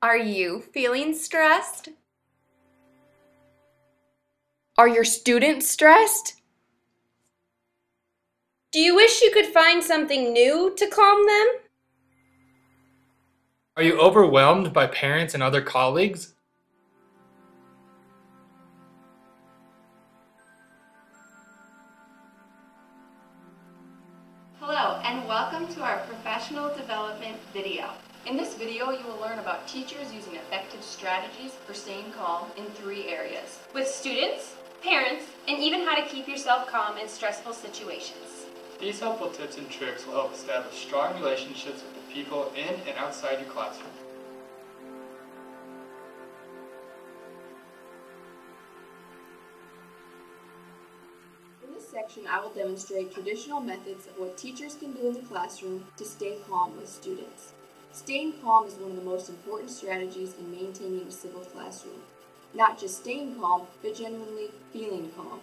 Are you feeling stressed? Are your students stressed? Do you wish you could find something new to calm them? Are you overwhelmed by parents and other colleagues? Hello and welcome to our professional development video. In this video you will learn about teachers using effective strategies for staying calm in 3 areas. With students, parents, and even how to keep yourself calm in stressful situations. These helpful tips and tricks will help establish strong relationships with the people in and outside your classroom. In this section I will demonstrate traditional methods of what teachers can do in the classroom to stay calm with students. Staying calm is one of the most important strategies in maintaining a civil classroom. Not just staying calm, but genuinely feeling calm.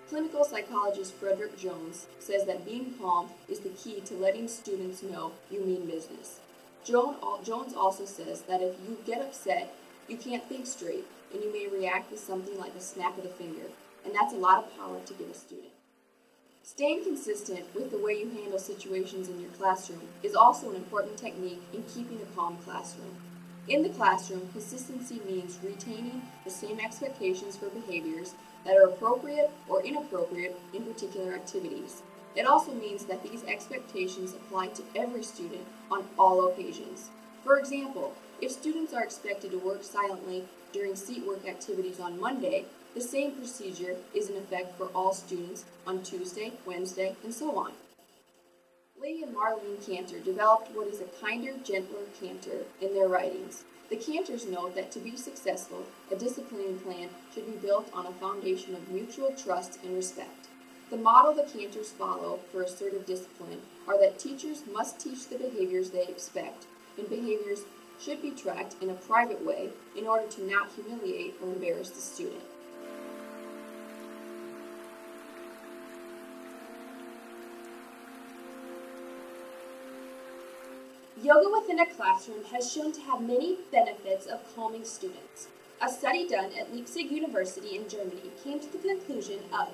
Clinical psychologist Frederick Jones says that being calm is the key to letting students know you mean business. Jones also says that if you get upset, you can't think straight, and you may react with something like a snap of the finger, and that's a lot of power to give a student. Staying consistent with the way you handle situations in your classroom is also an important technique in keeping a calm classroom. In the classroom, consistency means retaining the same expectations for behaviors that are appropriate or inappropriate in particular activities. It also means that these expectations apply to every student on all occasions. For example, if students are expected to work silently during seat work activities on Monday, the same procedure is in effect for all students on Tuesday, Wednesday, and so on. Lee and Marlene Cantor developed what is a kinder, gentler canter in their writings. The Cantors note that to be successful, a disciplining plan should be built on a foundation of mutual trust and respect. The model the Cantors follow for assertive discipline are that teachers must teach the behaviors they expect, and behaviors should be tracked in a private way in order to not humiliate or embarrass the student. Yoga within a classroom has shown to have many benefits of calming students. A study done at Leipzig University in Germany came to the conclusion of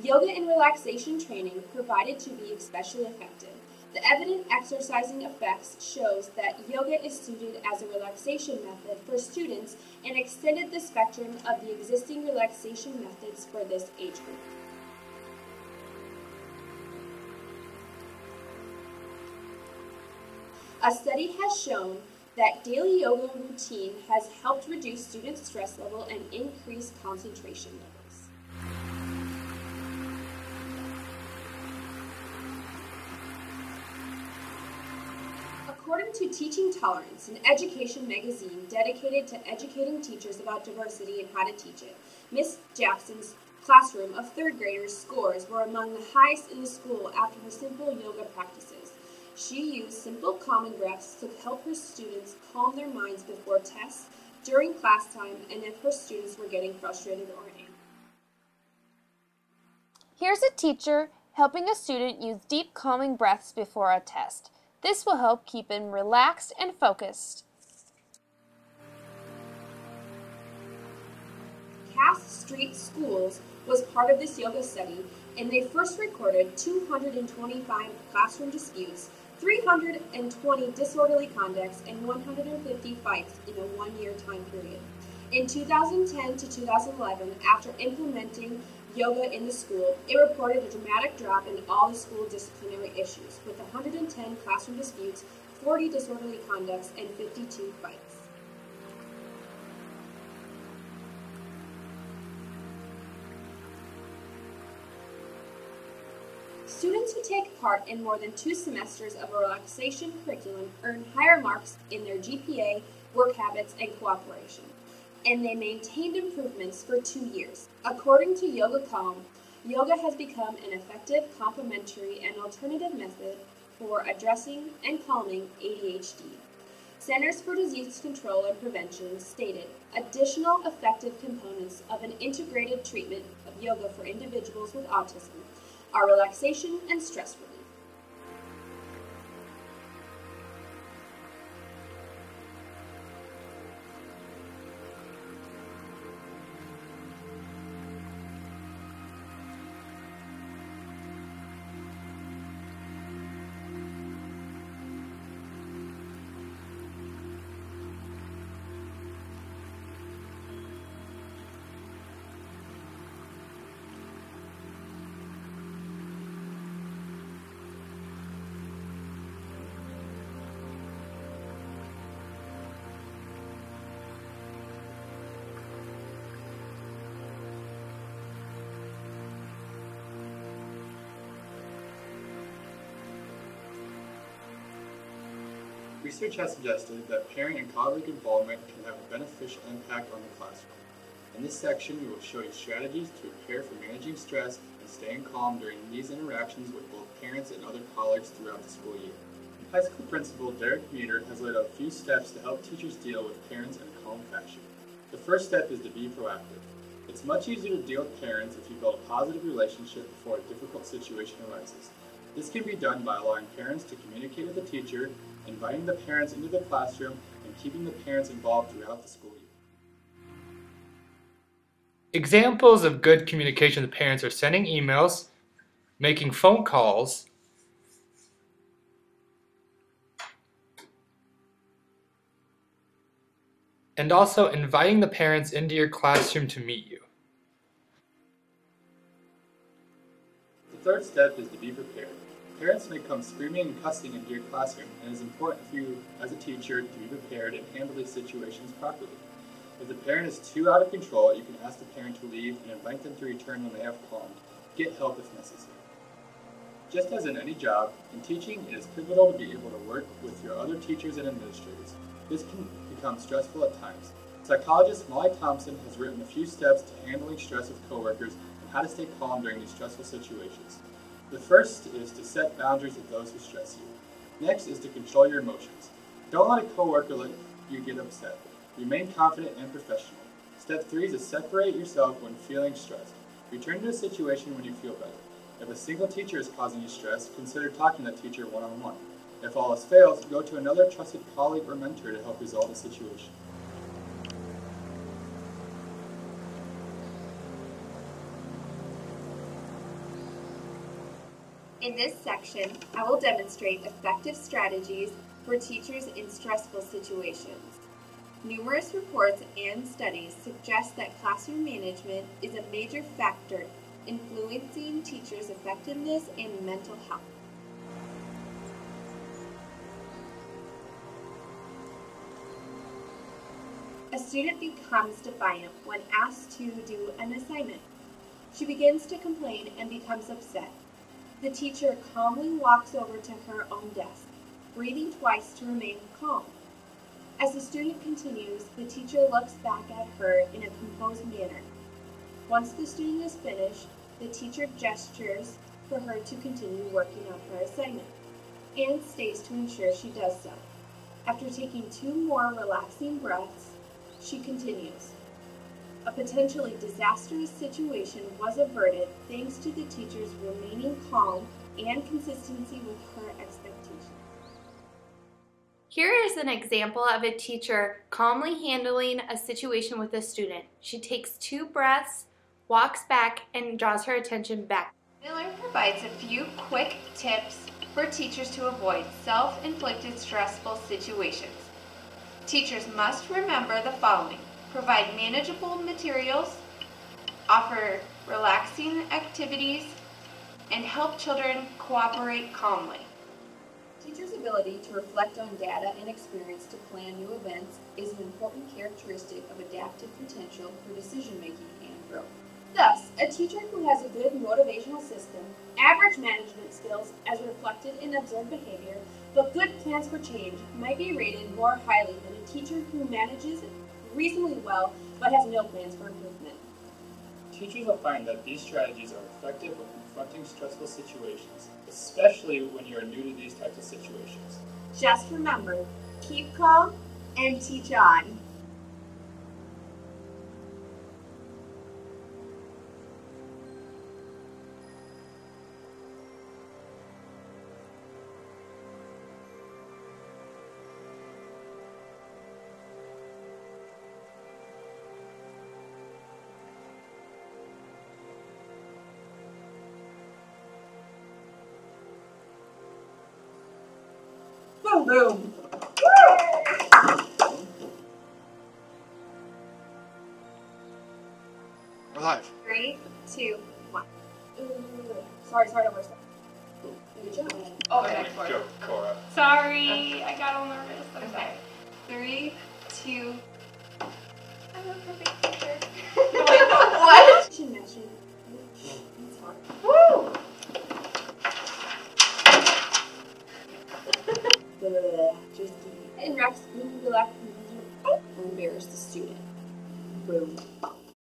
yoga and relaxation training provided to be especially effective. The evident exercising effects shows that yoga is suited as a relaxation method for students and extended the spectrum of the existing relaxation methods for this age group. A study has shown that daily yoga routine has helped reduce students' stress level and increase concentration levels. According to Teaching Tolerance, an education magazine dedicated to educating teachers about diversity and how to teach it, Miss Jackson's classroom of 3rd graders' scores were among the highest in the school after her simple yoga practices. She used simple calming breaths to help her students calm their minds before tests, during class time, and if her students were getting frustrated or angry. Here's a teacher helping a student use deep calming breaths before a test. This will help keep him relaxed and focused. Cass Street Schools was part of this yoga study, and they first recorded 225 classroom disputes, 320 disorderly conducts, and 150 fights in a 1-year time period. In 2010 to 2011, after implementing yoga in the school, it reported a dramatic drop in all the school disciplinary issues, with 110 classroom disputes, 40 disorderly conducts, and 52 fights. Students who take part in more than 2 semesters of a relaxation curriculum earn higher marks in their GPA, work habits, and cooperation, and they maintained improvements for 2 years. According to Yoga Calm, yoga has become an effective complementary and alternative method for addressing and calming ADHD. Centers for Disease Control and Prevention stated additional effective components of an integrated treatment of yoga for individuals with autism are relaxation and stress relief. Research has suggested that parent and colleague involvement can have a beneficial impact on the classroom. In this section, we will show you strategies to prepare for managing stress and staying calm during these interactions with both parents and other colleagues throughout the school year. High school principal Derek Meter has laid out a few steps to help teachers deal with parents in a calm fashion. The first step is to be proactive. It's much easier to deal with parents if you build a positive relationship before a difficult situation arises. This can be done by allowing parents to communicate with the teacher, inviting the parents into the classroom, and keeping the parents involved throughout the school year. Examples of good communication with parents are sending emails, making phone calls, and also inviting the parents into your classroom to meet you. The third step is to be prepared. Parents may come screaming and cussing into your classroom, and it is important for you as a teacher to be prepared and handle these situations properly. If the parent is too out of control, you can ask the parent to leave and invite them to return when they have calmed. Get help if necessary. Just as in any job, in teaching it is pivotal to be able to work with your other teachers and administrators. This can become stressful at times. Psychologist Molly Thompson has written a few steps to handling stress with coworkers and how to stay calm during these stressful situations. The first is to set boundaries with those who stress you. Next is to control your emotions. Don't let a coworker let you get upset. Remain confident and professional. Step 3 is to separate yourself when feeling stressed. Return to a situation when you feel better. If a single teacher is causing you stress, consider talking to that teacher one-on-one. If all else fails, go to another trusted colleague or mentor to help resolve the situation. In this section, I will demonstrate effective strategies for teachers in stressful situations. Numerous reports and studies suggest that classroom management is a major factor influencing teachers' effectiveness and mental health. A student becomes defiant when asked to do an assignment. She begins to complain and becomes upset. The teacher calmly walks over to her own desk, breathing twice to remain calm. As the student continues, the teacher looks back at her in a composed manner. Once the student is finished, the teacher gestures for her to continue working on her assignment and stays to ensure she does so. After taking 2 more relaxing breaths, she continues. A potentially disastrous situation was averted thanks to the teacher's remaining calm and consistency with her expectations. Here is an example of a teacher calmly handling a situation with a student. She takes 2 breaths, walks back, and draws her attention back. Miller provides a few quick tips for teachers to avoid self-inflicted stressful situations. Teachers must remember the following: provide manageable materials, offer relaxing activities, and help children cooperate calmly. Teachers' ability to reflect on data and experience to plan new events is an important characteristic of adaptive potential for decision-making and growth. Thus, a teacher who has a good motivational system, average management skills as reflected in observed behavior, but good plans for change might be rated more highly than a teacher who manages reasonably well but has no plans for improvement. Teachers will find that these strategies are effective when confronting stressful situations, especially when you are new to these types of situations. Just remember, keep calm and teach on. Boom, boom. We're live. 3, 2, 1. Sorry, don't worry. Good job. Oh, Good next one. joke, Cora. Sorry, I got all nervous. I'm sorry. 3, 2. I'm a perfect teacher.